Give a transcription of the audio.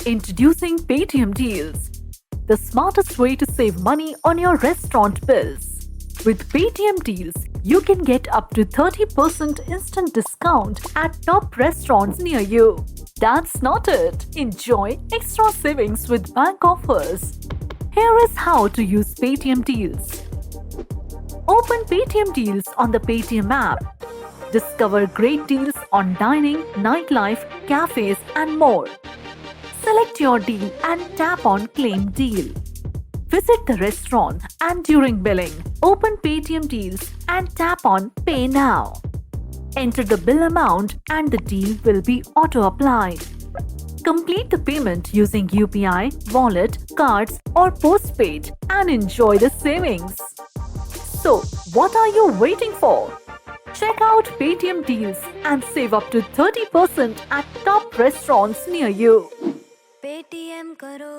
Introducing Paytm Deals, the smartest way to save money on your restaurant bills. With Paytm Deals, you can get up to 30% instant discount at top restaurants near you. That's not it. Enjoy extra savings with bank offers. Here is how to use Paytm Deals. Open Paytm Deals on the Paytm app. Discover great deals on dining, nightlife, cafes, and more. Select your deal and tap on Claim Deal. Visit the restaurant and during billing, open Paytm Deals and tap on Pay Now. Enter the bill amount and the deal will be auto-applied. Complete the payment using UPI, wallet, cards or postpaid and enjoy the savings. So, what are you waiting for? Check out Paytm Deals and save up to 30% at top restaurants near you. Paytm करो